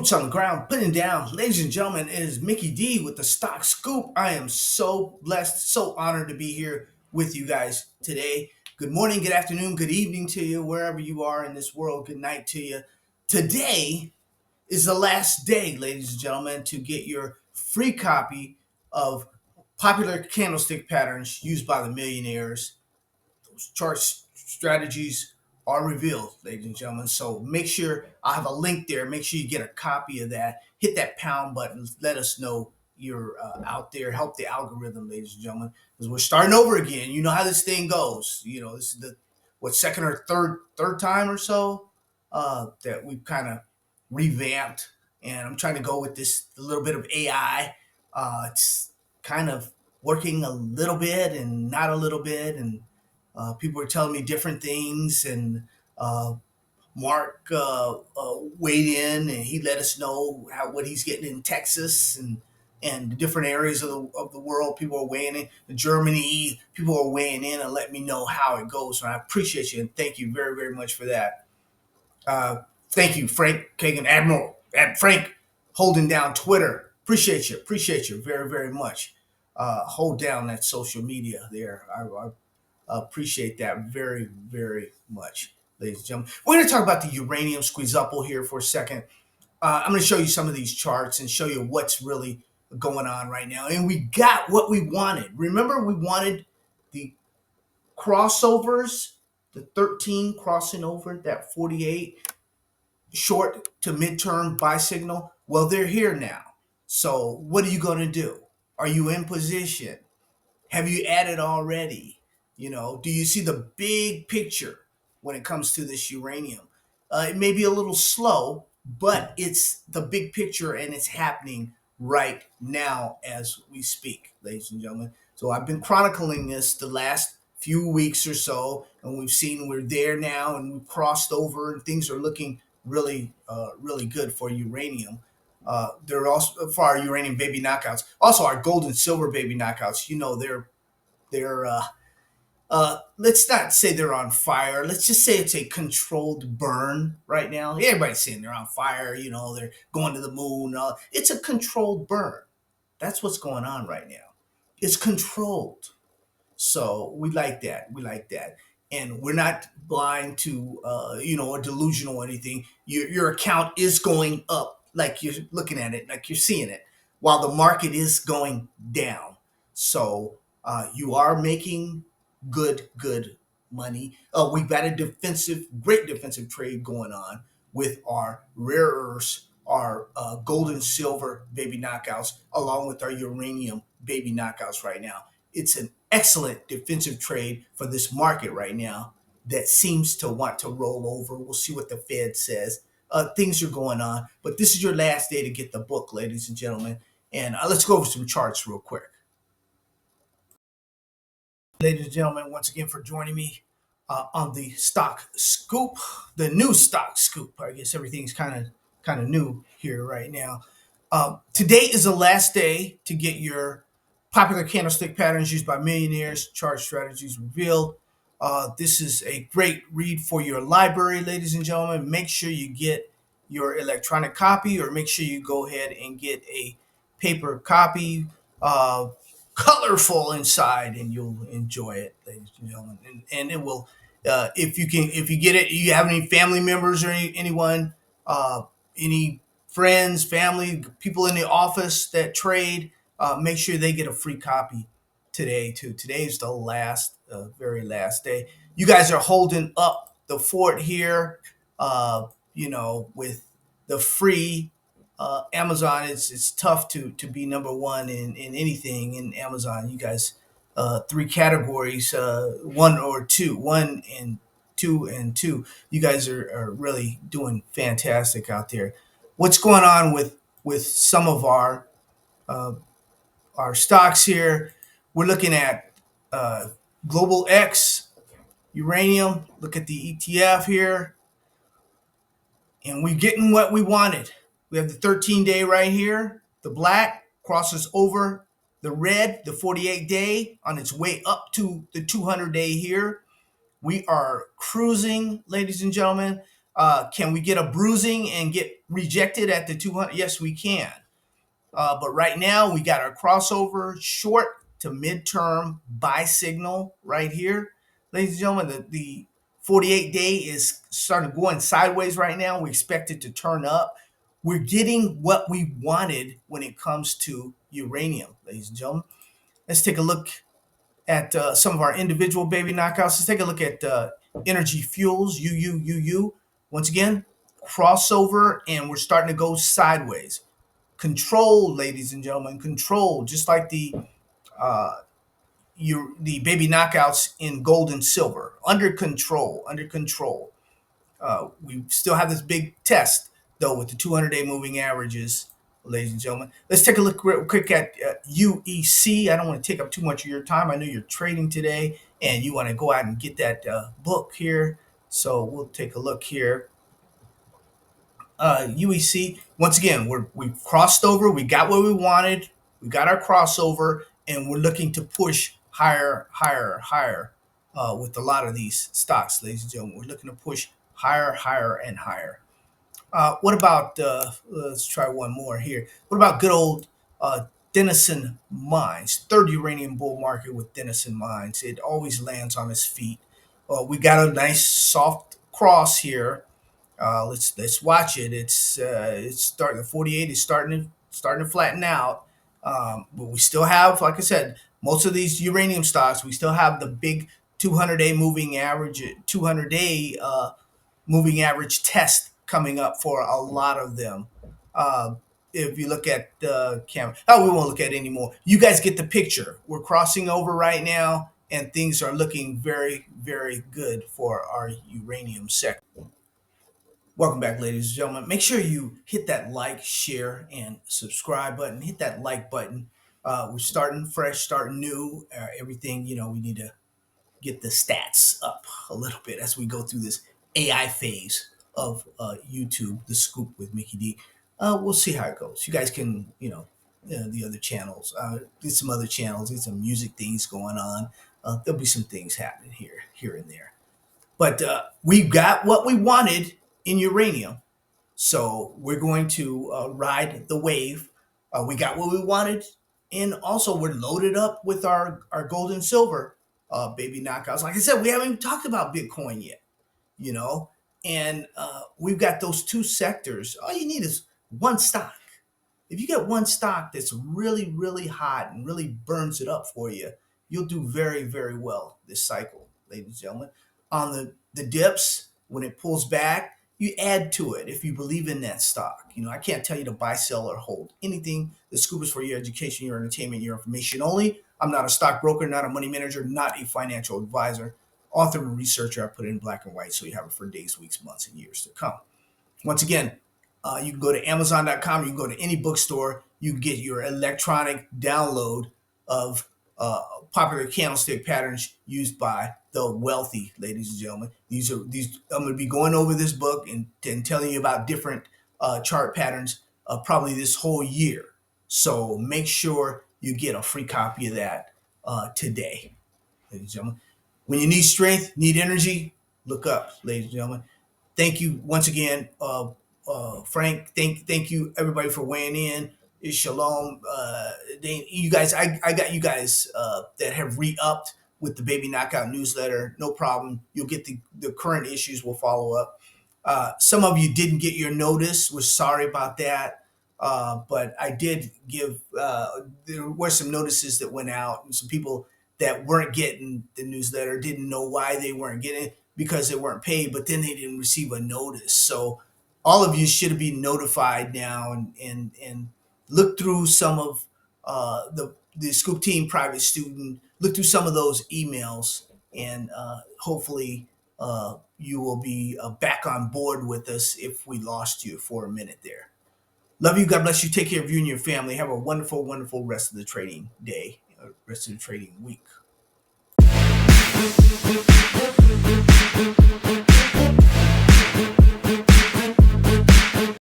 Boots on the ground, putting down. Ladies and gentlemen, it is Mickey D with the Stock Scoop. I am so blessed, so honored to be here with you guys today. Good morning, good afternoon, good evening to you, wherever you are in this world. Good night to you. Today is the last day, ladies and gentlemen, to get your free copy of Popular Candlestick Patterns Used by the Millionaires. Those chart strategies are revealed, ladies and gentlemen. So make sure I have a link there. Make sure you get a copy of that. Hit that pound button. Let us know you're out there. Help the algorithm, ladies and gentlemen, because we're starting over again. You know how this thing goes. You know, this is the second or third time or so that we've kind of revamped, and I'm trying to go with this a little bit of AI. It's kind of working a little bit and not a little bit, and people were telling me different things, and uh, Mark weighed in, and he let us know what he's getting in Texas and different areas of the world. People are weighing in. Germany, people are weighing in and let me know how it goes. And I appreciate you and thank you very, very much for that. Uh, Thank you, Frank Kagan, Admiral, Frank, holding down Twitter. Appreciate you very, very much. Hold down that social media there. I appreciate that very, very much, ladies and gentlemen. We're going to talk about the uranium squeezuple here for a second. I'm going to show you some of these charts and show you what's really going on right now. And we got what we wanted. Remember, we wanted the crossovers, the 13 crossing over that 48 short to midterm buy signal. Well, they're here now. So what are you going to do? Are you in position? Have you added already? You know, do you see the big picture when it comes to this uranium? It may be a little slow, but it's the big picture and it's happening right now as we speak, ladies and gentlemen. So I've been chronicling this the last few weeks or so, and we've seen we're there now and we've crossed over and things are looking really, really good for uranium. They're also for our uranium baby knockouts. Also, our gold and silver baby knockouts. You know, they're let's not say they're on fire. Let's just say it's a controlled burn right now. Everybody's saying they're on fire. You know, they're going to the moon. It's a controlled burn. That's what's going on right now. It's controlled. So we like that. We like that. And we're not blind to, or delusional or anything. Your account is going up, like you're looking at it, like you're seeing it, while the market is going down. So you are making good money. We've got a great defensive trade going on with our rare earths, our gold and silver baby knockouts, along with our uranium baby knockouts right now. It's an excellent defensive trade for this market right now that seems to want to roll over. We'll see what the Fed says. Things are going on, but this is your last day to get the book, ladies and gentlemen. And let's go over some charts real quick. Ladies and gentlemen, once again for joining me on the Stock Scoop, the new Stock Scoop. I guess everything's kind of new here right now. Today is the last day to get your Popular Candlestick Patterns Used by Millionaires Chart Strategies Revealed. This is a great read for your library, ladies and gentlemen. Make sure you get your electronic copy, or make sure you go ahead and get a paper copy. Colorful inside, and you'll enjoy it, ladies and gentlemen. And it will, if you get it, you have any family members or anyone, any friends, family, people in the office that trade, make sure they get a free copy today too. Today is the very last day. You guys are holding up the fort here, with the free Amazon. It's tough to be number one in anything in Amazon. You guys, three categories, one and two. You guys are really doing fantastic out there. What's going on with some of uh, our stocks here? We're looking at Global X uranium. Look at the ETF here, and we're getting what we wanted. We have the 13-day right here. The black crosses over the red, the 48-day, on its way up to the 200-day here. We are cruising, ladies and gentlemen. Can we get a bruising and get rejected at the 200? Yes, we can. But right now, we got our crossover short to midterm buy signal right here. Ladies and gentlemen, the 48-day is starting going sideways right now. We expect it to turn up. We're getting what we wanted when it comes to uranium, ladies and gentlemen. Let's take a look at some of our individual baby knockouts. Let's take a look at Energy Fuels, UU. Once again, crossover, and we're starting to go sideways. Control, ladies and gentlemen, control, just like uh, the baby knockouts in gold and silver. Under control, under control. We still have this big test, though, with the 200-day moving averages, ladies and gentlemen. Let's take a look real quick at UEC. I don't want to take up too much of your time. I know you're trading today, and you want to go out and get that book here. So we'll take a look here. UEC, once again, we've crossed over. We got what we wanted. We got our crossover, and we're looking to push higher, higher, higher with a lot of these stocks, ladies and gentlemen. We're looking to push higher, higher, and higher. What about, let's try one more here. What about good old Denison Mines? Third uranium bull market with Denison Mines. It always lands on its feet. We got a nice soft cross here. Let's watch it. It's starting. The 48 is starting to flatten out. But we still have, like I said, most of these uranium stocks. We still have the big 200-day moving average, 200-day moving average test coming up for a lot of them. If you look at the camera, we won't look at it anymore. You guys get the picture. We're crossing over right now, and things are looking very, very good for our uranium sector. Welcome back, ladies and gentlemen. Make sure you hit that like, share, and subscribe button. Hit that like button. We're starting fresh, starting new. Everything, we need to get the stats up a little bit as we go through this AI phase of YouTube, The Scoop with Mickey D. We'll see how it goes. You guys can, the other channels, get some other channels, get some music things going on. There'll be some things happening here and there. But we got what we wanted in uranium. So we're going to ride the wave. We got what we wanted. And also we're loaded up with our gold and silver baby knockouts. Like I said, we haven't even talked about Bitcoin yet, and we've got those two sectors. All you need is one stock. If you get one stock that's really, really hot and really burns it up for you, you'll do very, very well this cycle, ladies and gentlemen. On the dips, when it pulls back, you add to it if you believe in that stock. I can't tell you to buy, sell, or hold anything. The Scoop is for your education, your entertainment, your information only. I'm not a stockbroker, not a money manager, not a financial advisor. Author and researcher, I put it in black and white so you have it for days, weeks, months, and years to come. Once again, you can go to Amazon.com. You can go to any bookstore. You can get your electronic download of popular candlestick patterns used by the wealthy, ladies and gentlemen. These I'm going to be going over this book and telling you about different chart patterns probably this whole year. So make sure you get a free copy of that today, ladies and gentlemen. When you need strength, need energy, look up, ladies and gentlemen. Thank you once again, Frank. Thank you everybody for weighing in. Shalom, you guys. I got you guys that have re-upped with the Baby Knockout newsletter. No problem. You'll get the current issues. We'll follow up. Some of you didn't get your notice. We're sorry about that. But I did give. There were some notices that went out, and some people that weren't getting the newsletter didn't know why they weren't getting it because they weren't paid, but then they didn't receive a notice. So all of you should be notified now and look through some of the Scoop Team private student, look through some of those emails, and hopefully you will be back on board with us if we lost you for a minute there. Love you. God bless you. Take care of you and your family. Have a wonderful, wonderful rest of the trading day, rest of the trading week.